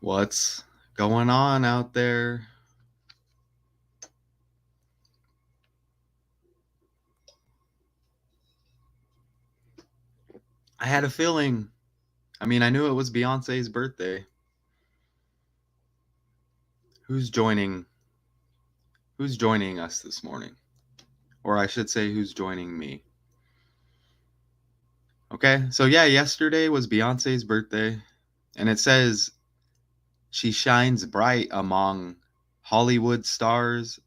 What's going on out there? I had a feeling. I knew it was Beyonce's birthday. Who's joining? Who's joining us this morning? Or I should say, who's joining me? Okay, so yeah, yesterday was Beyonce's birthday, and it says she shines bright among Hollywood stars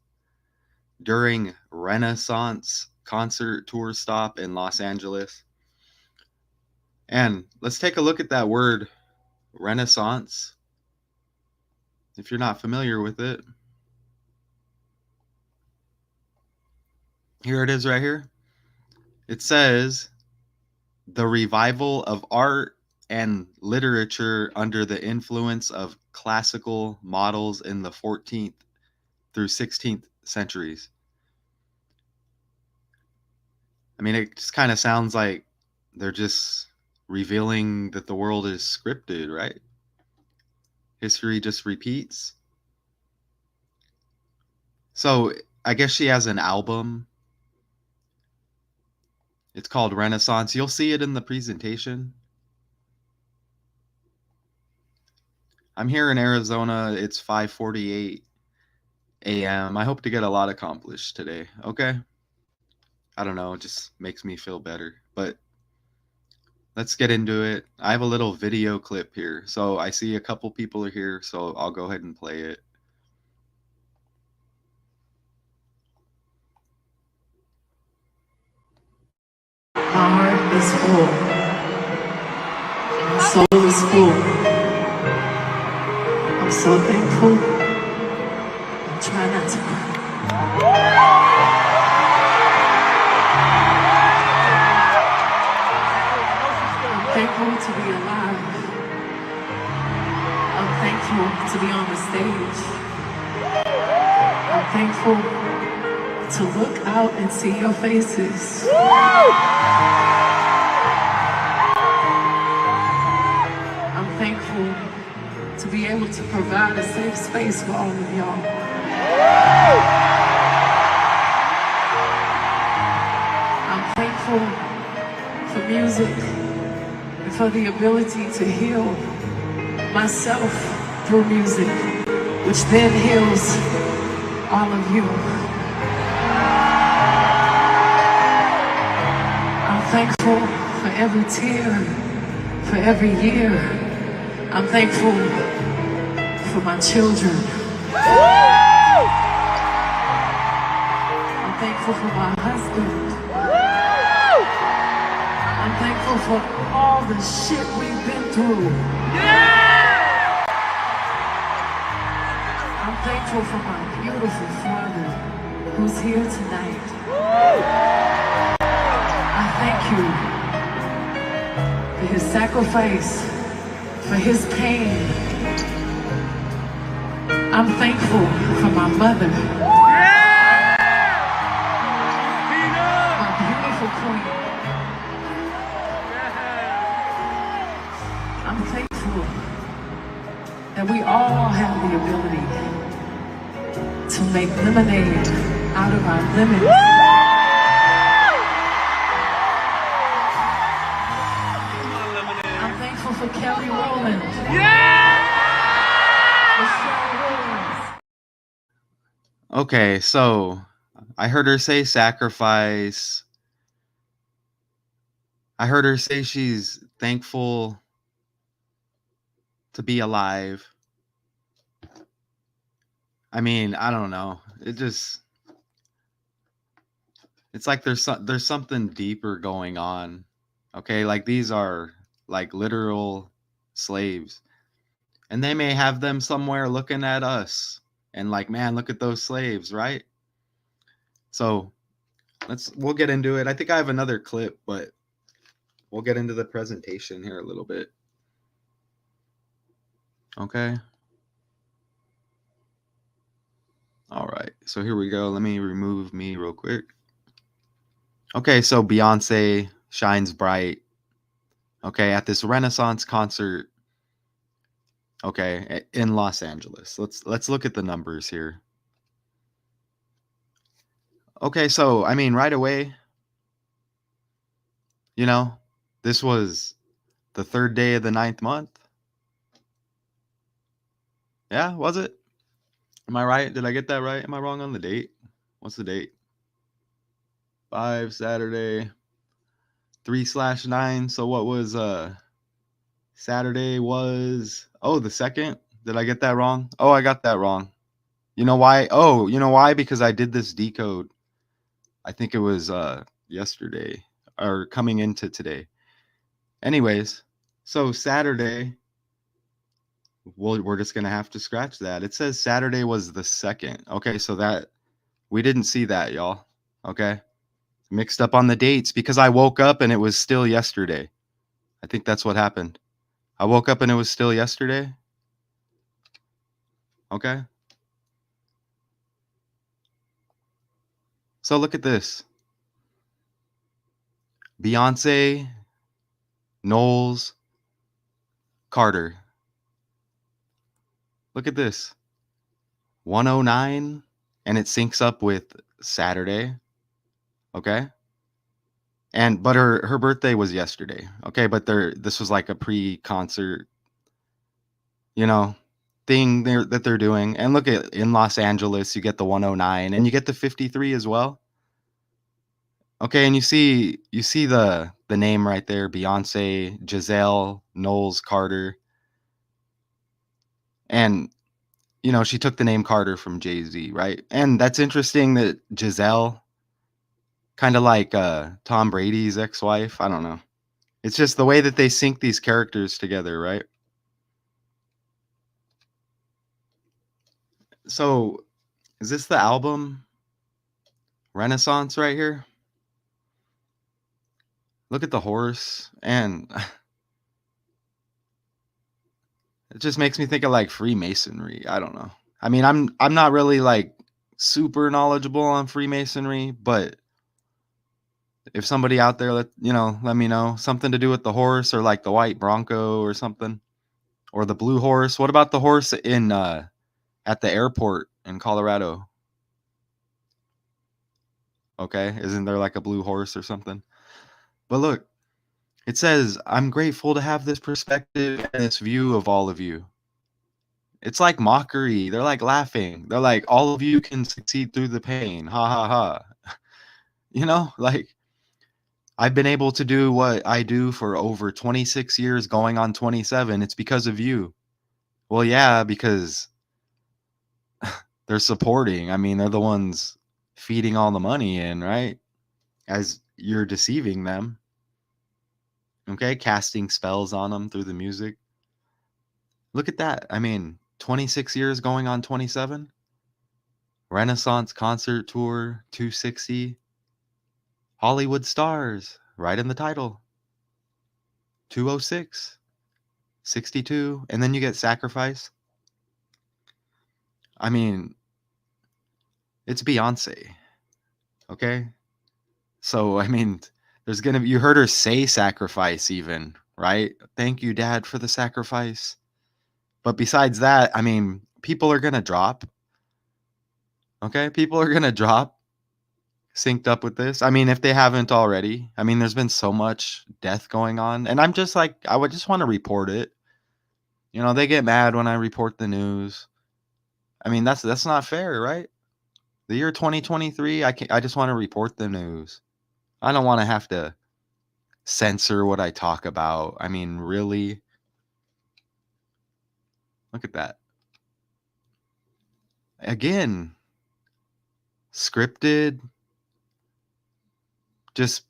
during Renaissance concert tour stop in Los Angeles. And let's take a look at that word, Renaissance. If you're not familiar with it, here it is right here. It says the revival of art and literature under the influence of classical models in the 14th through 16th centuries. It just kind of sounds like they're just revealing that the world is scripted, right? History just repeats. So I guess she has an album. It's called Renaissance. You'll see it in the presentation. I'm here in Arizona. It's 5:48 a.m. I hope to get a lot accomplished today. Okay. I don't know. It just makes me feel better. But let's get into it. I have a little video clip here. So I see a couple people are here. So I'll go ahead and play it. My heart is full. My soul is full. I'm so thankful. I'm trying not to cry. I'm thankful to be alive. I'm thankful to be on the stage. I'm thankful to look out and see your faces. I'm thankful to be able to provide a safe space for all of y'all. I'm thankful for music and for the ability to heal myself through music, which then heals all of you. I'm thankful for every tear, for every year. I'm thankful for my children. I'm thankful for my husband. I'm thankful for all the shit we've been through. I'm thankful for my beautiful father who's here tonight. I thank you for his sacrifice, for his pain. I'm thankful for my mother, my beautiful queen. I'm thankful that we all have the ability to make lemonade out of our lemons. I'm thankful for Kelly Rowland. Okay, so I heard her say sacrifice. I heard her say she's thankful to be alive. I don't know. It's like there's something deeper going on. Okay, like these are like literal slaves. And they may have them somewhere looking at us and like, man, look at those slaves, right? So we'll get into it. I think I have another clip, but we'll get into the presentation here a little bit. Okay. All right. So here we go. Let me remove me real quick. Okay, so Beyonce shines bright. Okay, at this Renaissance concert Okay, in Los Angeles. Let's look at the numbers here. Okay, so I mean, right away, you know, this was the third day of the ninth month. Yeah, was it? Am I right? Did I get that right? Am I wrong on the date? What's the date? 5 Saturday, 3/9. So what was Saturday was the second? Did I get that wrong? Oh, I got that wrong. You know why? Oh, you know why? Because I did this decode. I think it was yesterday or coming into today. Anyways, so Saturday, well, we're just gonna have to scratch that. It says Saturday was the second. Okay, so that we didn't see that, y'all. Okay. Mixed up on the dates because I woke up and it was still yesterday. I think that's what happened. I woke up and it was still yesterday. Okay. So look at this. Beyonce, Knowles, Carter. Look at this. 109 and it syncs up with Saturday. Okay. And but her birthday was yesterday. Okay, but this was like a pre-concert, you know, thing that they're doing. And look at in Los Angeles, you get the 109 and you get the 53 as well. Okay, and you see the name right there, Beyoncé, Giselle, Knowles, Carter, and she took the name Carter from Jay-Z, right? And that's interesting that Giselle, kind of like Tom Brady's ex-wife. I don't know. It's just the way that they sync these characters together, right? So, is this the album Renaissance right here? Look at the horse, and it just makes me think of like Freemasonry. I don't know. I mean, I'm not really like super knowledgeable on Freemasonry, but if somebody out there let me know something to do with the horse or like the white bronco or something or the blue horse. What about the horse in at the airport in Colorado? Okay, isn't there like a blue horse or something? But look, it says, "I'm grateful to have this perspective and this view of all of you." It's like mockery. They're like laughing. They're like, "All of you can succeed through the pain. Ha ha ha." Like I've been able to do what I do for over 26 years going on 27. It's because of you. Well, yeah, because they're supporting. I mean, they're the ones feeding all the money in, right? As you're deceiving them, okay? Casting spells on them through the music. Look at that. I mean, 26 years going on 27. Renaissance concert tour 260. Hollywood stars, right in the title. 206, 62, and then you get sacrifice. I mean, it's Beyonce, okay? So, I mean, there's gonna be you heard her say sacrifice even, right? "Thank you, dad, for the sacrifice." But besides that, I mean, people are gonna drop, okay? People are gonna drop synced up with this. I mean, if they haven't already. I mean, there's been so much death going on, and I'm just like, I would just wanna report it. They get mad when I report the news. I mean, that's not fair, right? The year 2023, I just wanna report the news. I don't wanna have to censor what I talk about. I mean, really? Look at that. Again, scripted, just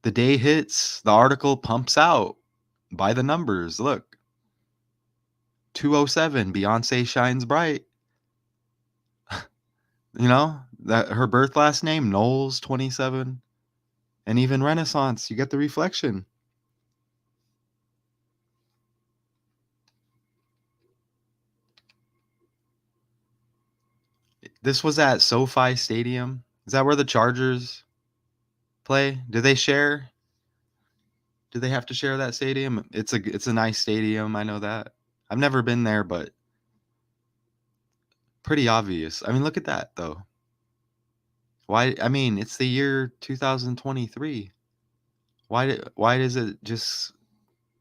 the day hits, the article pumps out by the numbers. Look, 207, Beyonce shines bright. That her birth last name, Knowles, 27, and even Renaissance. You get the reflection. This was at SoFi Stadium. Is that where the Chargers play? Do they share? Do they have to share that stadium? It's a nice stadium. I know that. I've never been there, but pretty obvious. I mean, look at that though. Why? I mean, it's the year 2023. Why is it just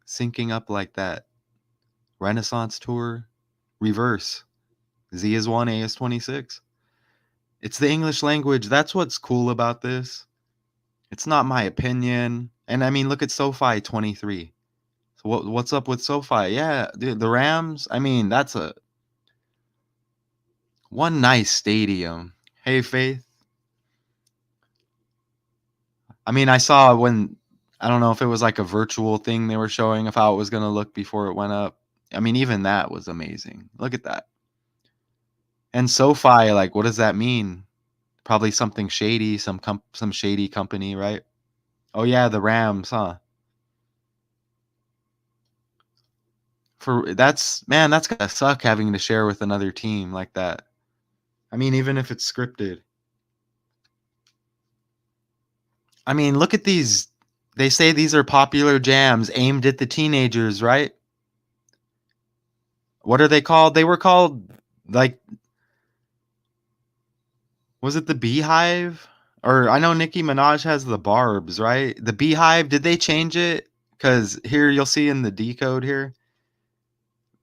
syncing up like that? Renaissance tour, reverse. Z is 1, A is 26. It's the English language. That's what's cool about this. It's not my opinion. And I mean, look at SoFi 23. So what's up with SoFi? Yeah, dude, the Rams. I mean, that's a one nice stadium. Hey, Faith. I mean, I saw when I don't know if it was like a virtual thing they were showing of how it was going to look before it went up. I mean, even that was amazing. Look at that. And SoFi, like, what does that mean? Probably something shady, some shady company, right? Oh yeah, the Rams, huh? For that's man, that's gotta suck having to share with another team like that. I mean, even if it's scripted. I mean, look at these. They say these are popular jams aimed at the teenagers, right? What are they called? They were called like was it the Beehive? Or I know Nicki Minaj has the Barbs, right? The Beehive, did they change it? Cuz here you'll see in the decode here.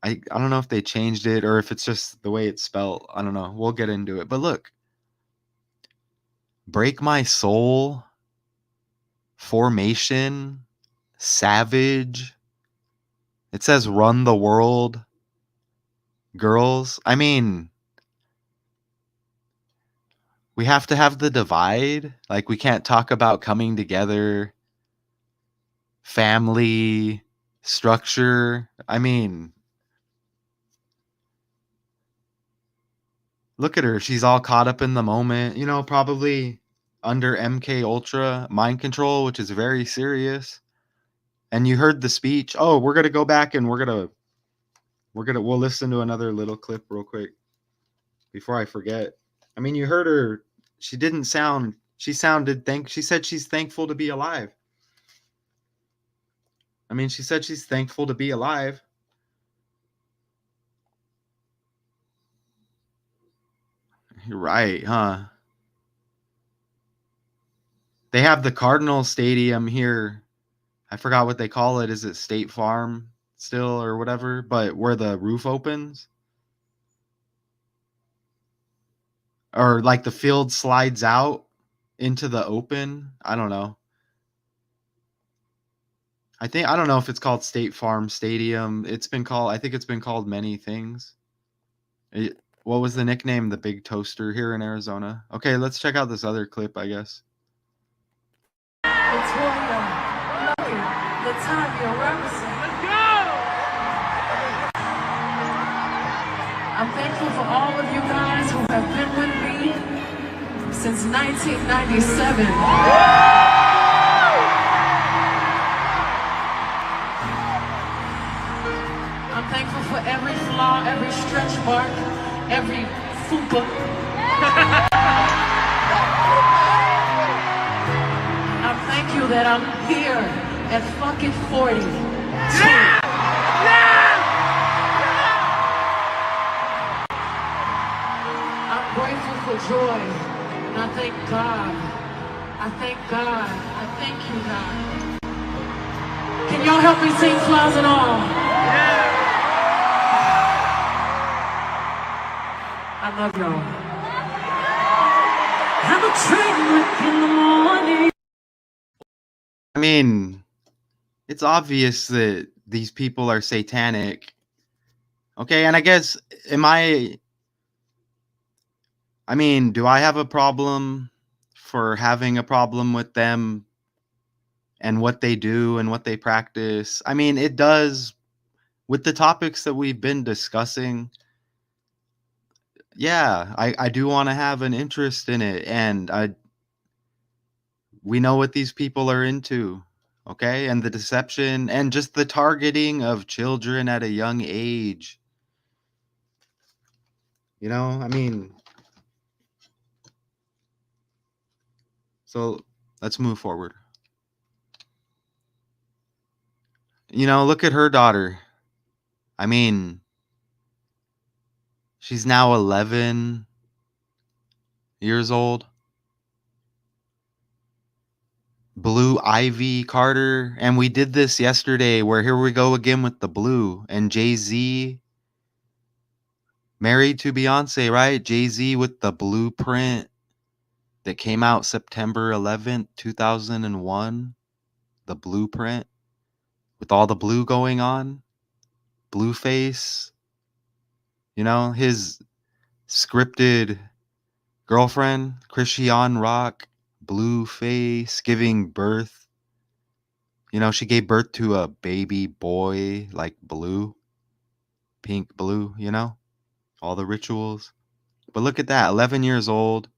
I don't know if they changed it or if it's just the way it's spelled. I don't know. We'll get into it. But look, Break My Soul, Formation, Savage. It says Run the World, Girls. I mean, we have to have the divide. Like, we can't talk about coming together, family, structure. I mean, look at her. She's all caught up in the moment, probably under MK Ultra mind control, which is very serious. And you heard the speech. Oh, we're gonna go back and we'll listen to another little clip real quick before I forget. I mean, you heard her. She didn't sound. She said she's thankful to be alive. I mean, she said she's thankful to be alive. You're right, huh? They have the Cardinal Stadium here. I forgot what they call it. Is it State Farm still or whatever? But where the roof opens or like the field slides out into the open. I don't know. I don't know if it's called State Farm Stadium. I think it's been called many things. What was the nickname? The Big Toaster here in Arizona. Okay, let's check out this other clip, I guess. Latoya, Chloe, Latavia, Robinson. Let's go! I'm thankful for all of you guys who have been with me since 1997. I'm thankful for every flaw, every stretch mark, every fupa. I thank you that I'm here at fucking 40. Yeah! I'm grateful for joy, and I thank God. I thank God. I thank you, God. Can y'all help me sing flaws and all? I love y'all. I'm a train wreck in the morning. I mean, it's obvious that these people are satanic. Okay, and I guess I mean, do I have a problem for having a problem with them and what they do and what they practice? I mean, it does with the topics that we've been discussing. Yeah, I do want to have an interest in it, and we know what these people are into, okay? And the deception and just the targeting of children at a young age. I mean, so let's move forward. Look at her daughter. I mean, she's now 11 years old. Blue Ivy Carter, and we did this yesterday where here we go again with the blue and Jay-Z married to Beyoncé, right? Jay-Z with the blueprint that came out September 11th, 2001. The blueprint with all the blue going on. Blueface, his scripted girlfriend, Christian Rock, Blueface, giving birth. She gave birth to a baby boy like blue, pink blue, all the rituals. But look at that, 11 years old.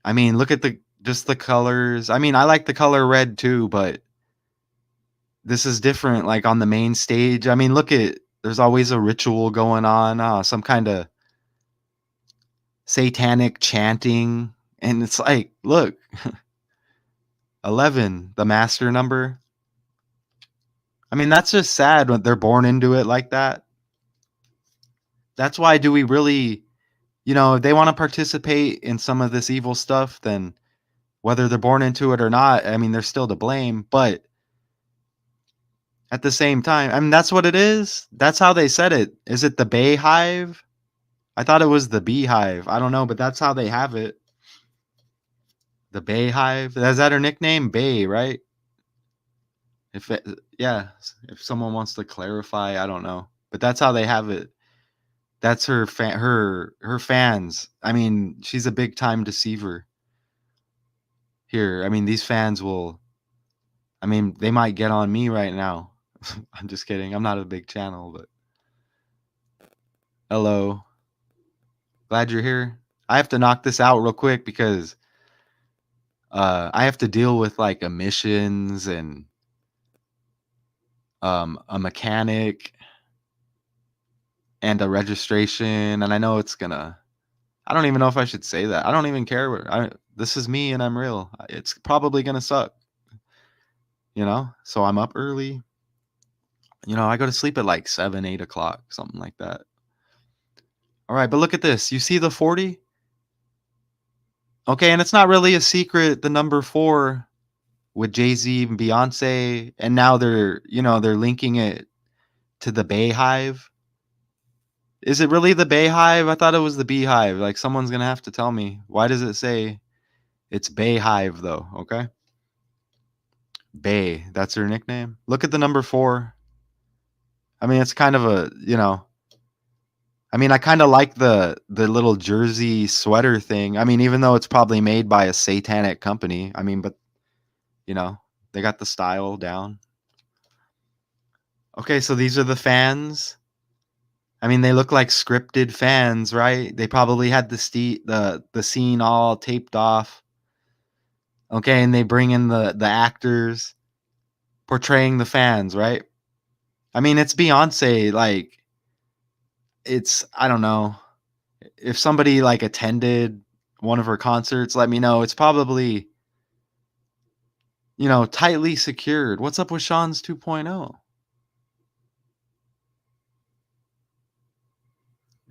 I mean, look at just the colors. I mean, I like the color red too, but this is different like on the main stage. I mean, there's always a ritual going on, some kind of satanic chanting, and it's like, look, 11, the master number. I mean, that's just sad when they're born into it like that. That's why do we really, if they want to participate in some of this evil stuff, then whether they're born into it or not, I mean, they're still to blame. But at the same time, I mean, that's what it is. That's how they said it. Is it the Bay Hive? I thought it was the Beehive. I don't know, but that's how they have it. The Bay Hive. Is that her nickname? Bay, right? Yeah, if someone wants to clarify, I don't know, but that's how they have it. That's her fans. I mean, she's a big time deceiver. Here, I mean, these fans will. I mean, they might get on me right now. I'm just kidding. I'm not a big channel, but hello. Glad you're here. I have to knock this out real quick because I have to deal with like emissions and a mechanic and a registration, and I know it's gonna. I don't even know if I should say that. I don't even care. This is me, and I'm real. It's probably gonna suck, So I'm up early. I go to sleep at like 7, 8 o'clock, something like that. All right, but look at this. You see the 40? Okay, and it's not really a secret. The number 4 with Jay-Z and Beyonce, and now they're linking it to the Bay Hive. Is it really the Bay Hive? I thought it was the Beehive. Like, someone's gonna have to tell me. Why does it say it's Bay Hive though? Okay, Bay. That's her nickname. Look at the number 4. I mean, it's kind of I mean, I kind of like the little jersey sweater thing. I mean, even though it's probably made by a satanic company. I mean, but they got the style down. Okay, so these are the fans. I mean, they look like scripted fans, right? They probably had the scene all taped off. Okay, and they bring in the actors portraying the fans, right? I mean, it's Beyonce. Like, I don't know. If somebody like attended one of her concerts, let me know. It's probably, tightly secured. What's up with Sean's 2.0?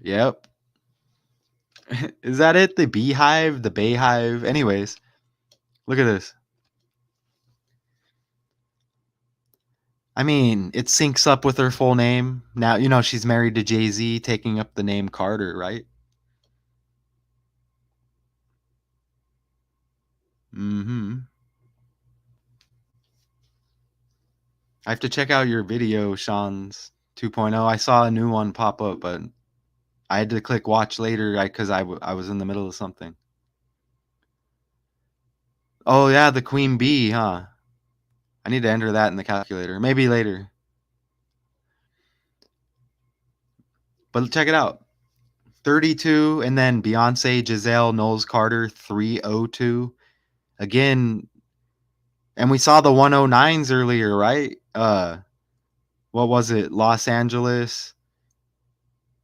Yep. Is that it? The Beehive, the Bayhive. Anyways, look at this. I mean, it syncs up with her full name. Now, she's married to Jay-Z, taking up the name Carter, right? Mm-hmm. I have to check out your video, Sean's 2.0. I saw a new one pop up, but I had to click watch later because I was in the middle of something. Oh, yeah, the Queen Bee, huh? I need to enter that in the calculator. Maybe later. But check it out. 32, and then Beyonce, Giselle, Knowles Carter, 302. Again, and we saw the 109s earlier, right? What was it? Los Angeles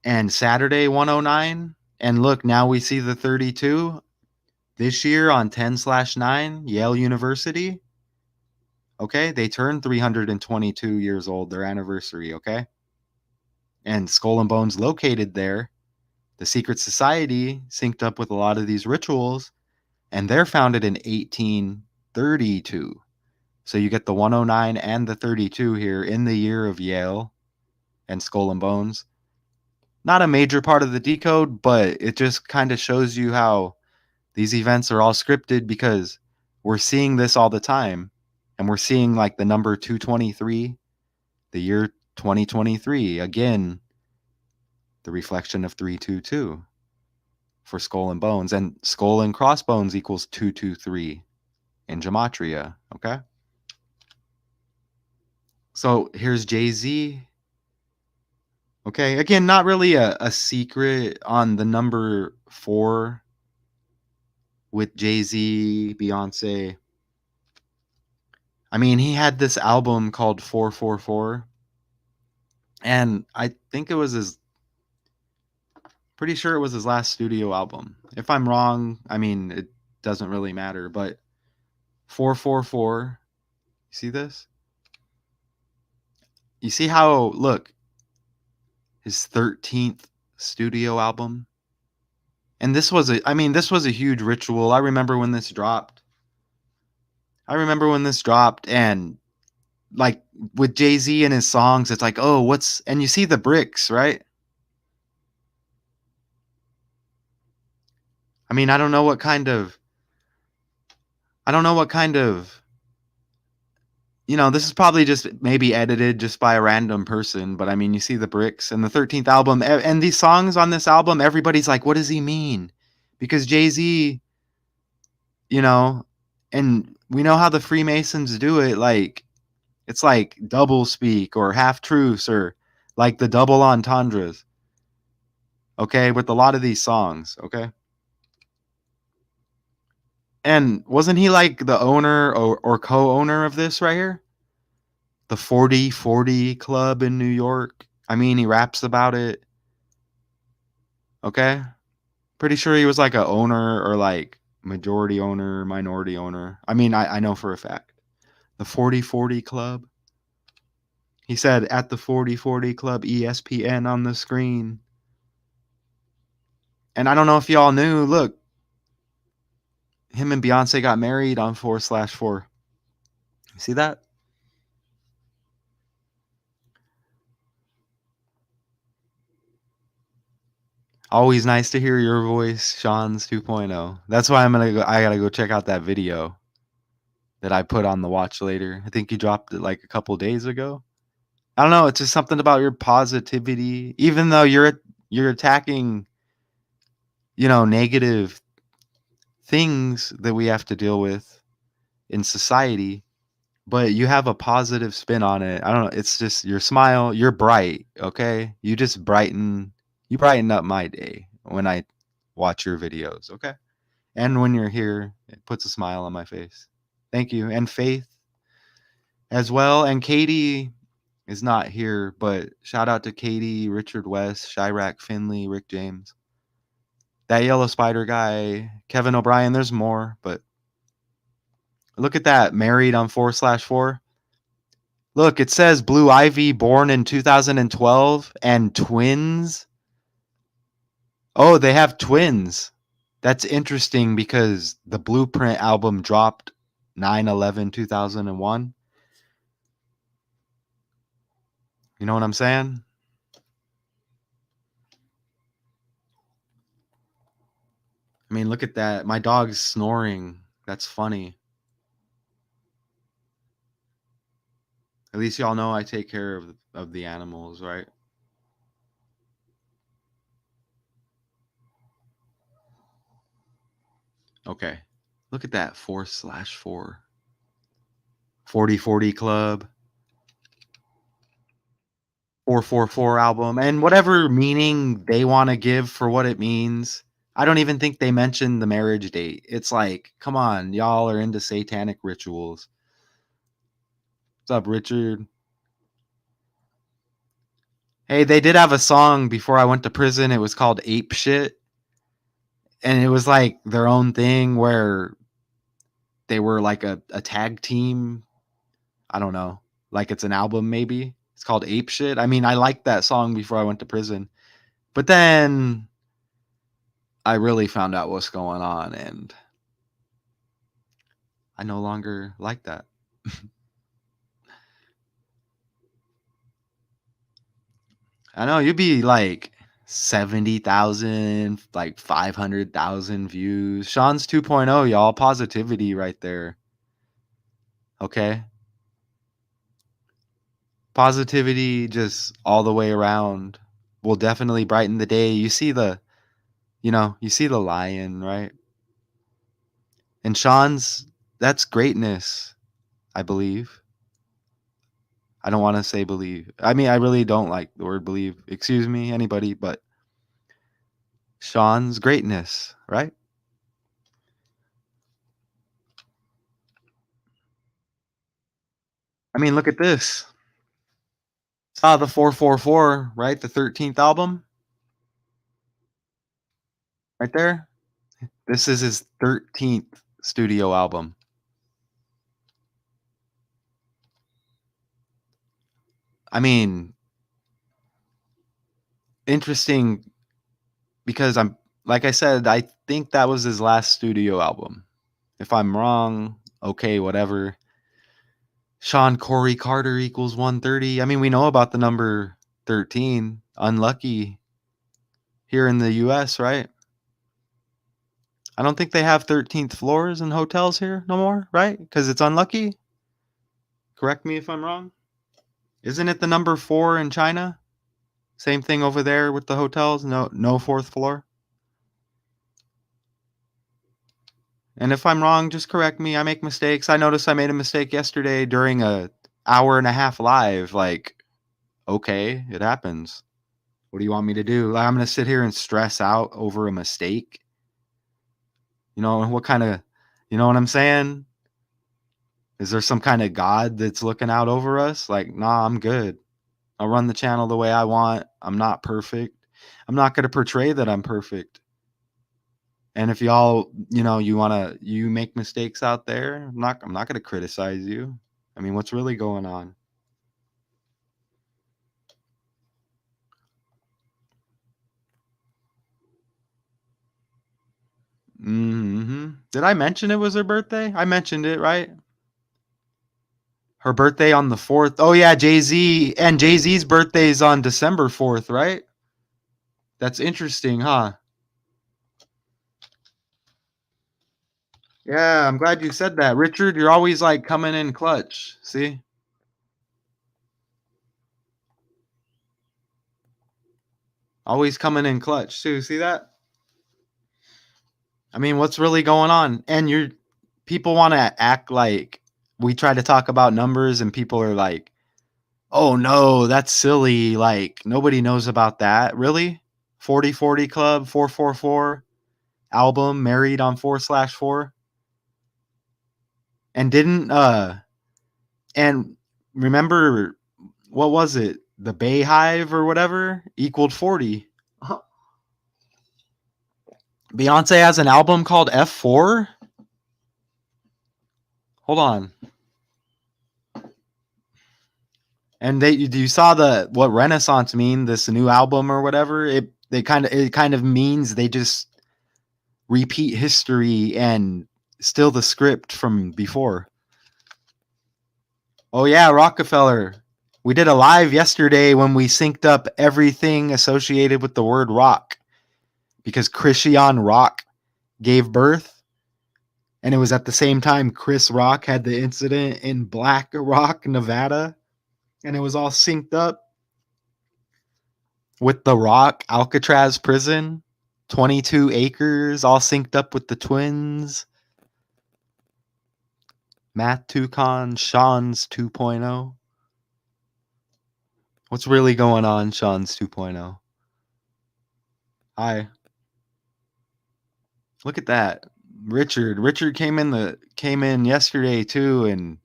and Saturday 109. And look, now we see the 32 this year on 10/9, Yale University. Okay, they turned 322 years old, their anniversary, okay? and Skull and Bones located there. The secret society synced up with a lot of these rituals, and they're founded in 1832. So you get the 109 and the 32 here in the year of Yale and Skull and Bones. Not a major part of the decode, but it just kind of shows you how these events are all scripted because we're seeing this all the time. And we're seeing like the number 223, the year 2023. Again, the reflection of 322 for Skull and Bones. And Skull and Crossbones equals 223 in gematria. Okay. So here's Jay-Z. Okay. Again, not really a secret on the number 4 with Jay-Z, Beyonce. I mean, he had this album called 444, and I think it was his pretty sure it was his last studio album. If I'm wrong, I mean, it doesn't really matter, but 444, you see this? You see how, look, his 13th studio album? And this was a huge ritual. I remember when this dropped. And like with Jay-Z and his songs, it's like, oh, and you see the bricks, right? I mean, I don't know what kind of, this is probably just maybe edited just by a random person, but I mean, you see the bricks and the 13th album and these songs on this album, everybody's like, what does he mean? Because Jay-Z, you know, and we know how the Freemasons do it. Like, it's like double speak or half truths or like the double entendres. Okay. With a lot of these songs. Okay. And wasn't he like the owner or co-owner of this right here? The 40/40 Club in New York. I mean, he raps about it. Okay. Pretty sure he was like a owner or like majority owner, minority owner. I mean, I know for a fact. The 40/40 Club. He said at the 40/40 Club ESPN on the screen. And I don't know if y'all knew, look, him and Beyonce got married on 4/4. You see that? Always nice to hear your voice, Sean's 2.0. That's why I gotta go check out that video that I put on the watch later. I think you dropped it like a couple days ago. I don't know, it's just something about your positivity. Even though you're attacking, negative things that we have to deal with in society, but you have a positive spin on it. I don't know, it's just your smile, you're bright, okay? You brighten up my day when I watch your videos, okay? And when you're here, it puts a smile on my face. Thank you. And Faith as well. And Katie is not here, but shout out to Katie, Richard West, Chirac Finley, Rick James, that yellow spider guy, Kevin O'Brien. There's more, but look at that. Married on 4/4. Look, it says Blue Ivy born in 2012 and twins. Oh, they have twins. That's interesting because the Blueprint album dropped 9/11/2001. You know what I'm saying? I mean, look at that. My dog's snoring. That's funny. At least y'all know I take care of the animals, right? Okay. Look at that. 4/4. 40/40 Club. 4/4 album. And whatever meaning they want to give for what it means. I don't even think they mentioned the marriage date. It's like, come on, y'all are into satanic rituals. What's up, Richard? Hey, they did have a song before I went to prison. It was called Ape Shit. And it was like their own thing where they were like a tag team. I don't know. Like it's an album maybe. It's called Ape Shit. I mean, I liked that song before I went to prison, but then I really found out what's going on, and I no longer like that. I know you'd be like 70,000, like 500,000 views. Sean's 2.0, y'all. Positivity right there. Okay. Positivity just all the way around will definitely brighten the day. You see the lion, right? And Sean's, that's greatness, I believe. I don't want to say believe. I mean, I really don't like the word believe. Excuse me, anybody, but Sean's greatness, right? I mean, look at this. Saw the 444, right? The 13th album right there. This is his 13th studio album. I mean, interesting because like I said, I think that was his last studio album. If I'm wrong, okay, whatever. Sean Corey Carter equals 130. I mean, we know about the number 13. Unlucky here in the US, right? I don't think they have 13th floors in hotels here no more, right? Because it's unlucky. Correct me if I'm wrong. Isn't it the number 4 in China? Same thing over there with the hotels. No fourth floor. And if I'm wrong, just correct me. I make mistakes. I noticed I made a mistake yesterday during a hour and a half live. Like, okay, it happens. What do you want me to do? Like, I'm gonna sit here and stress out over a mistake. What kind of, you know what I'm saying? Is there some kind of God that's looking out over us? Like, nah, I'm good. I'll run the channel the way I want. I'm not perfect. I'm not gonna portray that I'm perfect. And if y'all, you make mistakes out there, I'm not gonna criticize you. I mean, what's really going on? Did I mention it was her birthday? I mentioned it, right? Her birthday on the 4th. Oh yeah, Jay-Z and Jay-Z's birthday is on December 4th, right? That's interesting, huh? Yeah, I'm glad you said that. Richard, you're always like coming in clutch. See? Always coming in clutch too. See that? I mean, what's really going on? And people want to act like we try to talk about numbers and people are like, "Oh no, that's silly. Like nobody knows about that." Really? 4040 Club 444 album Married on 4/4 and didn't and remember what was it? The Bay Hive or whatever equaled 40. Beyonce has an album called F4? Hold on. And you saw the what Renaissance mean, this new album or whatever? It kind of means they just repeat history and still the script from before. Oh yeah, Rockefeller. We did a live yesterday when we synced up everything associated with the word rock because Christian Rock gave birth, and it was at the same time Chris Rock had the incident in Black Rock, Nevada, and it was all synced up with the Rock Alcatraz prison, 22 acres, all synced up with the twins. Matt Tucon, Sean's 2.0. What's really going on, Sean's 2.0? Hi. Look at that. Richard came in yesterday too, and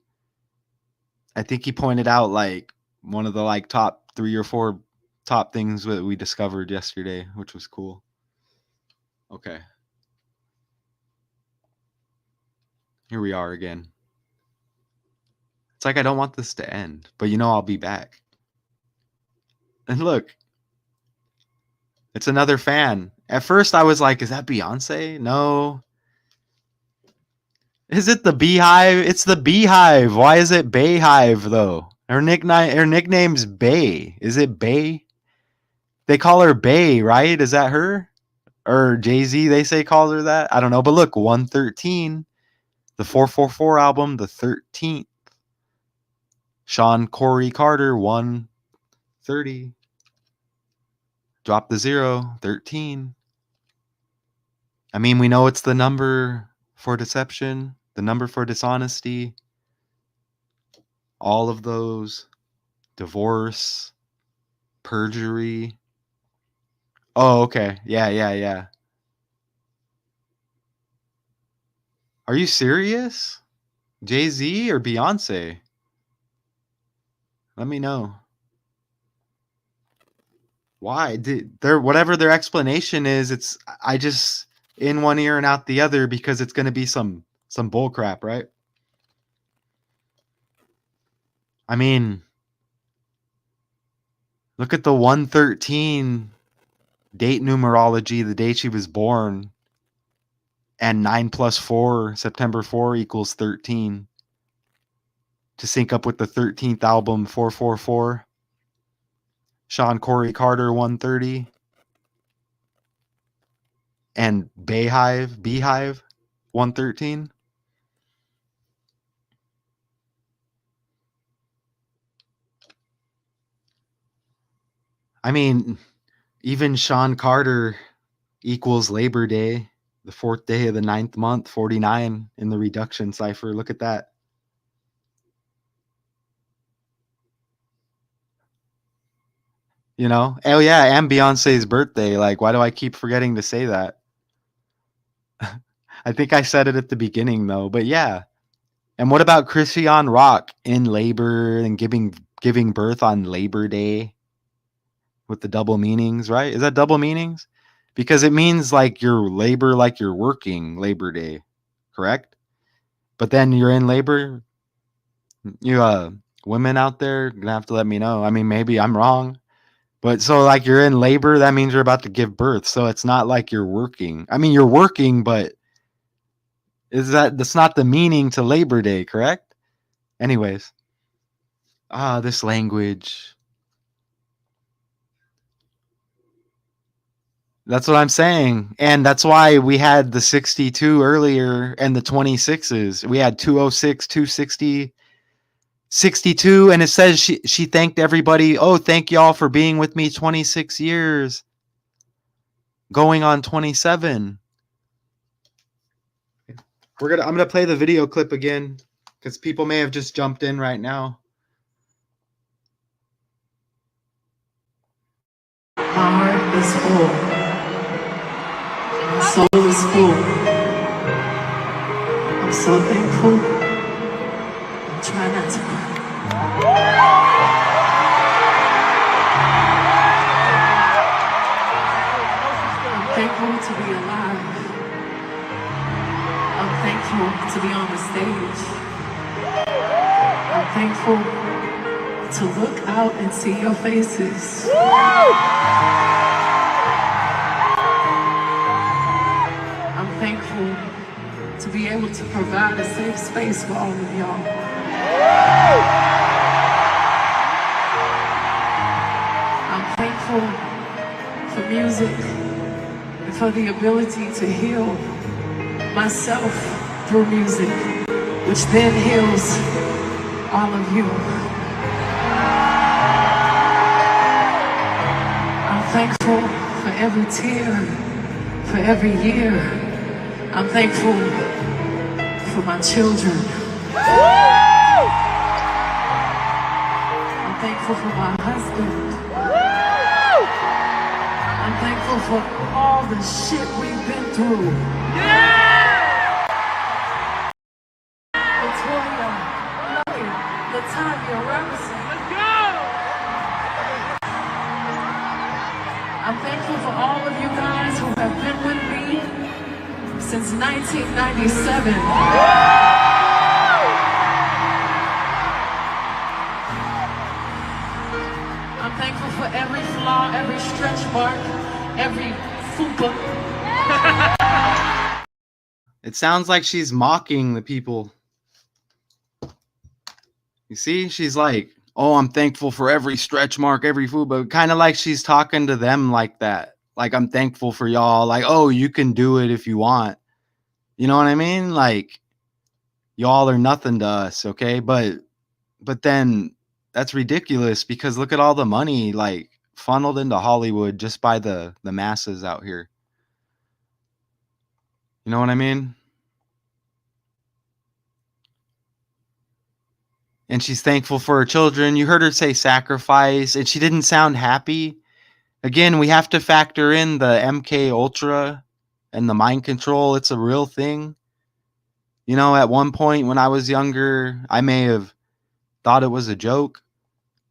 I think he pointed out like one of the like top 3 or 4 top things that we discovered yesterday, which was cool. Okay. Here we are again. It's like I don't want this to end, but I'll be back. And look, it's another fan. At first, I was like, is that Beyonce? No. Is it the Beehive? It's the Beehive. Why is it Bayhive, though? Her nickname's Bay. Is it Bay? They call her Bay, right? Is that her? Or Jay-Z, they say, calls her that? I don't know. But look, 113. The 444 album, the 13th. Sean Corey Carter, 130. Drop the 0, 13. I mean, we know it's the number for deception, the number for dishonesty, all of those, divorce, perjury. Oh, okay. Yeah. Are you serious? Jay-Z or Beyonce? Let me know. Why? Whatever their explanation is, it's I just in one ear and out the other because it's gonna be some bull crap, right? I mean, look at the 113 date numerology, the day she was born, and 9 plus 4, September 4 equals 13. To sync up with the 13th album, 444. Sean Corey Carter, 130. And Beehive, 113. I mean, even Sean Carter equals Labor Day, the 4th day of the 9th month, 49 in the reduction cipher. Look at that. You know? Oh, yeah, and Beyonce's birthday. Like, why do I keep forgetting to say that? I think I said it at the beginning, though. But yeah. And what about Christian Rock in labor and giving birth on Labor Day with the double meanings, right? Is that double meanings? Because it means like you're labor, like you're working Labor Day, correct? But then you're in labor. You women out there gonna have to let me know. I mean, maybe I'm wrong. But so like you're in labor, that means you're about to give birth. So it's not like you're working. I mean, you're working, but that's not the meaning to Labor Day, correct? Anyways, this language. That's what I'm saying. And that's why we had the 62 earlier and the 26s. We had 206, 260, 62, and it says she thanked everybody. Oh, thank y'all for being with me 26 years. Going on 27. I'm gonna play the video clip again because people may have just jumped in right now. My heart is full. My soul is full. I'm so thankful. I'm trying not to cry. I'm thankful to be alive. I'm thankful to be on the stage. I'm thankful to look out and see your faces. I'm thankful to be able to provide a safe space for all of y'all. I'm thankful for music and for the ability to heal myself through music, which then heals all of you. I'm thankful for every tear, for every year. I'm thankful for my children. I'm thankful for my husband. I'm thankful for all the shit we've been through. Latoya, Latanya, represent. Let's go! I'm thankful for all of you guys who have been with me since 1997. I'm thankful for every flaw, every stretch mark, every fupa. It sounds like she's mocking the people. You see, she's like, "Oh, I'm thankful for every stretch mark, every food," but kind of like she's talking to them like that. Like, I'm thankful for y'all. Like, oh, you can do it if you want. You know what I mean? Like, y'all are nothing to us, okay? But then that's ridiculous because look at all the money like funneled into Hollywood just by the masses out here. You know what I mean? And she's thankful for her children. You heard her say sacrifice, and she didn't sound happy. Again, we have to factor in the MK Ultra and the mind control. It's a real thing. You know, at one point when I was younger, I may have thought it was a joke.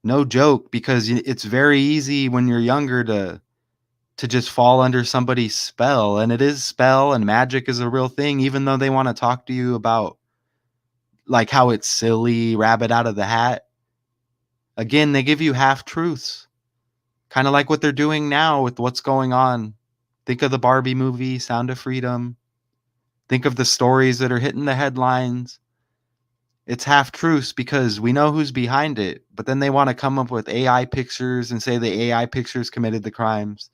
No joke, because it's very easy when you're younger to just fall under somebody's spell, and it is spell and magic is a real thing, even though they want to talk to you about like how it's silly, rabbit out of the hat. Again, they give you half truths. Kind of like what they're doing now with what's going on. Think of the Barbie movie, Sound of Freedom. Think of the stories that are hitting the headlines. It's half truths because we know who's behind it, but then they want to come up with AI pictures and say the AI pictures committed the crimes.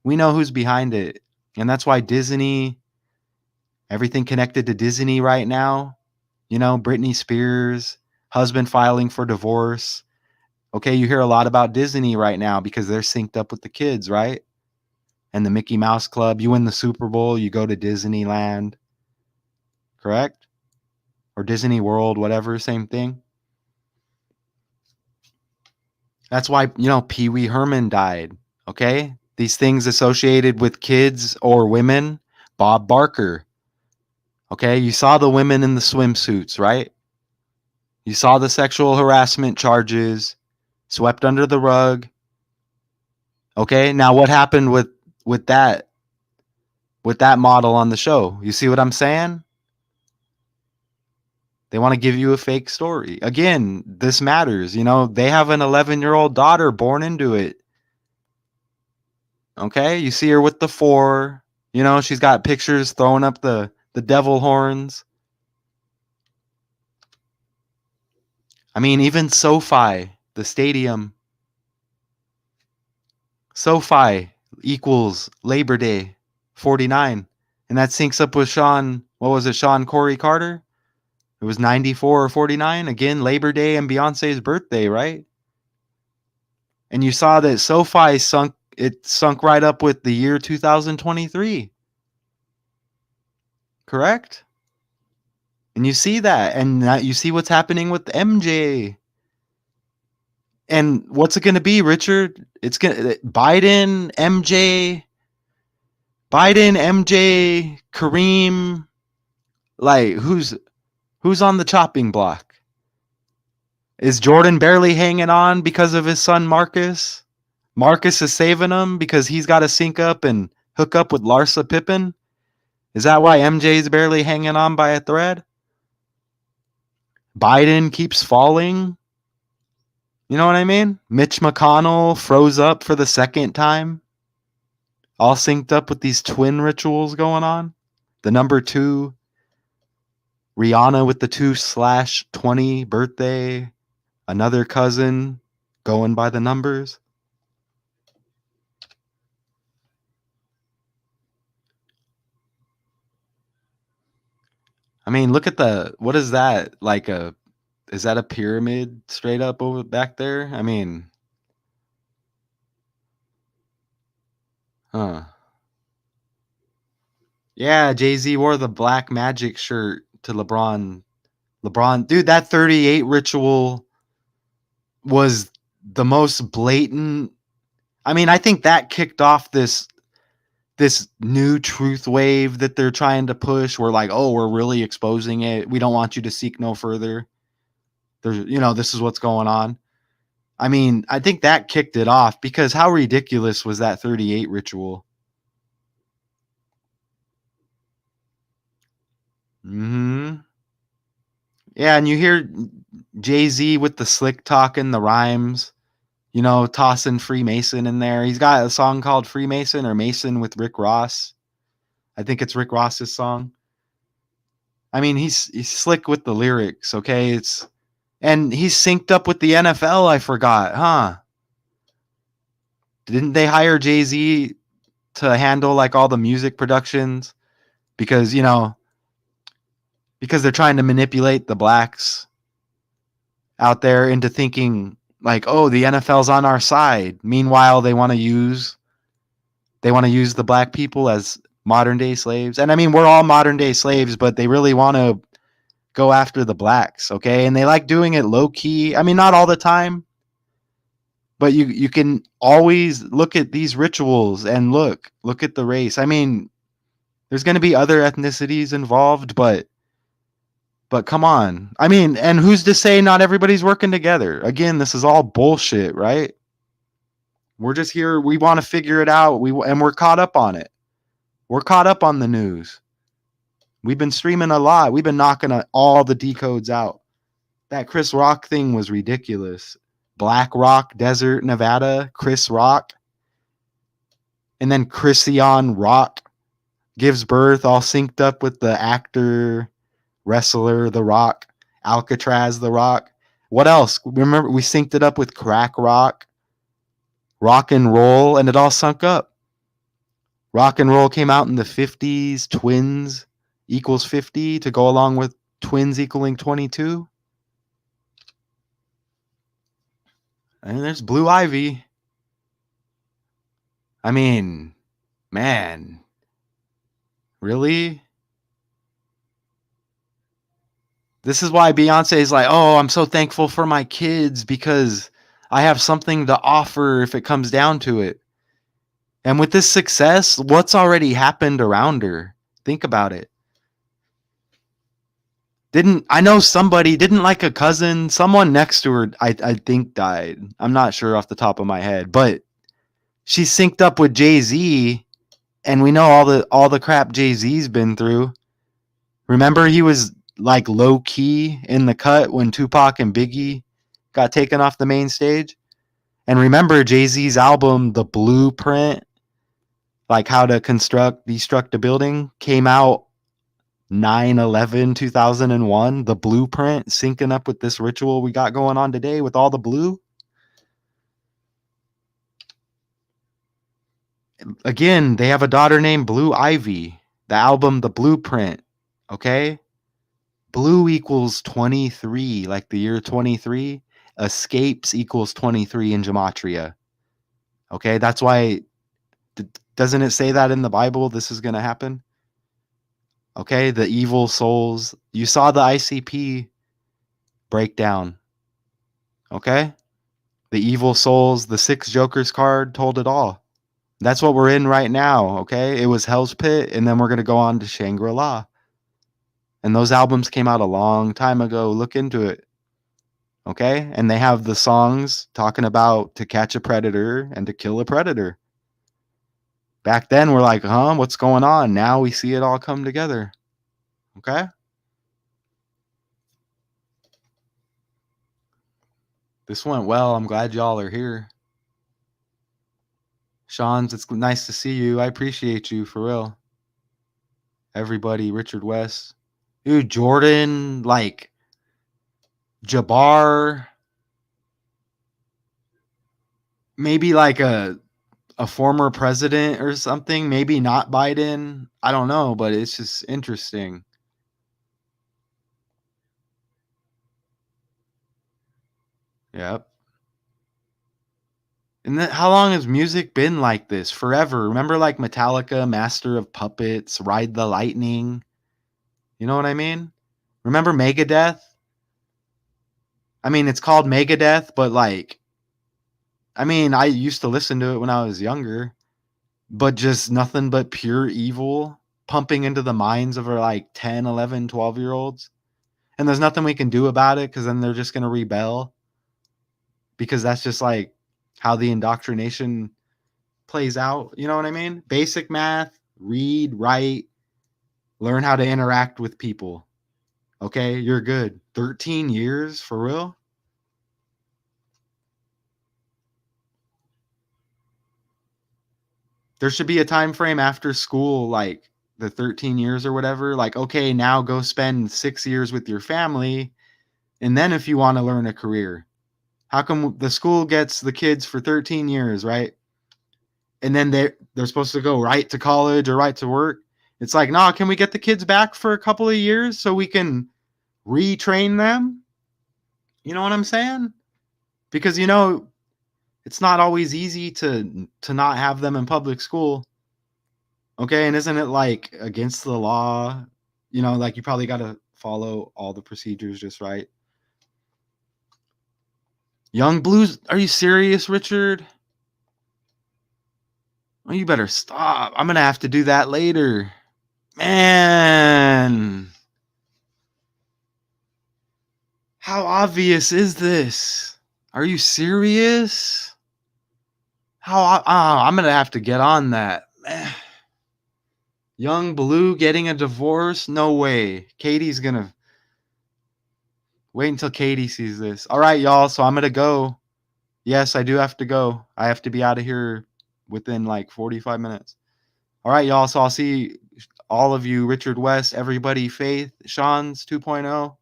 We know who's behind it. And that's why Disney, everything connected to Disney right now, you know, Britney Spears, husband filing for divorce. Okay, you hear a lot about Disney right now because they're synced up with the kids, right? And the Mickey Mouse Club. You win the Super Bowl, you go to Disneyland, correct? Or Disney World, whatever, same thing. That's why, you know, Pee Wee Herman died, okay? These things associated with kids or women, Bob Barker, okay? You saw the women in the swimsuits, right? You saw the sexual harassment charges swept under the rug. Okay? Now what happened with that with that model on the show? You see what I'm saying? They want to give you a fake story. Again, this matters. You know, they have an 11-year-old daughter born into it. Okay? You see her with the 4. You know, she's got pictures throwing up the devil horns. I mean, even SoFi, the stadium, SoFi equals Labor Day 49. And that syncs up with Sean, what was it, Sean Corey Carter? It was 94 or 49. Again, Labor Day and Beyonce's birthday, right? And you saw that SoFi sunk right up with the year 2023. Correct? And you see that. And that you see what's happening with MJ. And what's it going to be, Richard? It's going to Biden, MJ, Kareem, like who's on the chopping block? Is Jordan barely hanging on because of his son Marcus? Marcus is saving him because he's got to sync up and hook up with Larsa Pippen? Is that why MJ's barely hanging on by a thread? Biden keeps falling. You know what I mean? Mitch McConnell froze up for the second time. All synced up with these twin rituals going on. The number 2, Rihanna with the 2/20 birthday. Another cousin going by the numbers. I mean, look at what is that? Like is that a pyramid straight up over back there? I mean, huh. Yeah, Jay-Z wore the black magic shirt to LeBron. LeBron, dude, that 38 ritual was the most blatant. I mean, I think that kicked off this new truth wave that they're trying to push. We're like, oh, we're really exposing it. We don't want you to seek no further. There's, you know, this is what's going on. I mean, I think that kicked it off because how ridiculous was that 38 ritual? Hmm. Yeah, and you hear Jay-Z with the slick talk and the rhymes. tossing Freemason in there. He's got a song called Freemason or Mason with Rick Ross. I think it's Rick Ross's song. I mean, he's slick with the lyrics, okay? And he's synced up with the NFL, I forgot, huh? Didn't they hire Jay-Z to handle like all the music productions because, because they're trying to manipulate the blacks out there into thinking like, "Oh, the NFL's on our side." Meanwhile, they want to use the black people as modern day slaves. And I mean, we're all modern day slaves, but they really want to go after the blacks, okay? And they like doing it low key. I mean, not all the time, but you can always look at these rituals and look at the race. I mean, there's going to be other ethnicities involved, but come on. I mean, and who's to say not everybody's working together? Again, this is all bullshit, right? We're just here. We want to figure it out. We're caught up on it. We're caught up on the news. We've been streaming a lot. We've been knocking all the decodes out. That Chris Rock thing was ridiculous. Black Rock Desert, Nevada, Chris Rock. And then Christian Rock gives birth all synced up with the actor, wrestler, The Rock, Alcatraz, The Rock. What else? Remember, we synced it up with Crack Rock, Rock and Roll, and it all sunk up. Rock and Roll came out in the 50s, twins equals 50 to go along with twins equaling 22. And there's Blue Ivy. I mean, man, really? This is why Beyonce is like, "Oh, I'm so thankful for my kids because I have something to offer if it comes down to it." And with this success, what's already happened around her? Think about it. I know somebody, didn't like a cousin, someone next to her, I think died. I'm not sure off the top of my head, but she's synced up with Jay-Z, and we know all the crap Jay-Z's been through. Remember, he was like low key in the cut when Tupac and Biggie got taken off the main stage. And remember, Jay-Z's album, The Blueprint, like how to destruct a building, came out 9/11/2001. The Blueprint, syncing up with this ritual we got going on today with all the blue. Again, they have a daughter named Blue Ivy. The album, The Blueprint, okay? Blue equals 23, like the year 23. Escapes equals 23 in gematria. Okay, that's why, doesn't it say that in the Bible this is going to happen? Okay, the evil souls. You saw the ICP breakdown. Okay, the evil souls, the six Jokers card told it all. That's what we're in right now. Okay, it was Hell's Pit, and then we're going to go on to Shangri-La. And those albums came out a long time ago. Look into it. Okay, and they have the songs talking about to catch a predator and to kill a predator. Back then, we're like, huh, what's going on? Now we see it all come together. Okay? This went well. I'm glad y'all are here. Sean's, it's nice to see you. I appreciate you for real. Everybody, Richard West. Dude, Jordan, like Jabbar, maybe like a former president or something, maybe not Biden. I don't know, but it's just interesting. Yep. And then how long has music been like this? Forever. Remember like Metallica, Master of Puppets, Ride the Lightning? You know what I mean? Remember Megadeth? I mean, it's called Megadeth, but like, I mean, I used to listen to it when I was younger, but just nothing but pure evil pumping into the minds of our like 10, 11, 12-year olds. And there's nothing we can do about it because then they're just going to rebel because that's just like how the indoctrination plays out. You know what I mean? Basic math, read, write, learn how to interact with people. Okay, you're good. 13 years for real? There should be a time frame after school, like the 13 years or whatever. Like, okay, now go spend 6 years with your family. And then if you want to learn a career, how come the school gets the kids for 13 years, right? And then they're supposed to go right to college or right to work. It's like, nah, can we get the kids back for a couple of years so we can retrain them? You know what I'm saying? Because it's not always easy to not have them in public school. Okay, and isn't it like against the law? Like you probably got to follow all the procedures just right. Young Blues, are you serious, Richard? Oh, you better stop. I'm gonna have to do that later. Man, how obvious is this? Are you serious? I'm gonna have to get on that. Young Blue getting a divorce? No way. Katie's gonna wait until Katie sees this. All right, y'all. So I'm gonna go. Yes, I do have to go. I have to be out of here within like 45 minutes. All right, y'all. So I'll see all of you, Richard West, everybody, Faith, Sean's 2.0,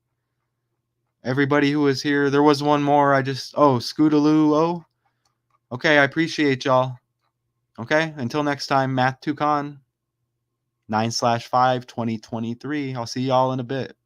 everybody who was here. There was one more. Scootaloo. Oh, okay. I appreciate y'all. Okay. Until next time, Math 2Con 9/5 2023. I'll see y'all in a bit.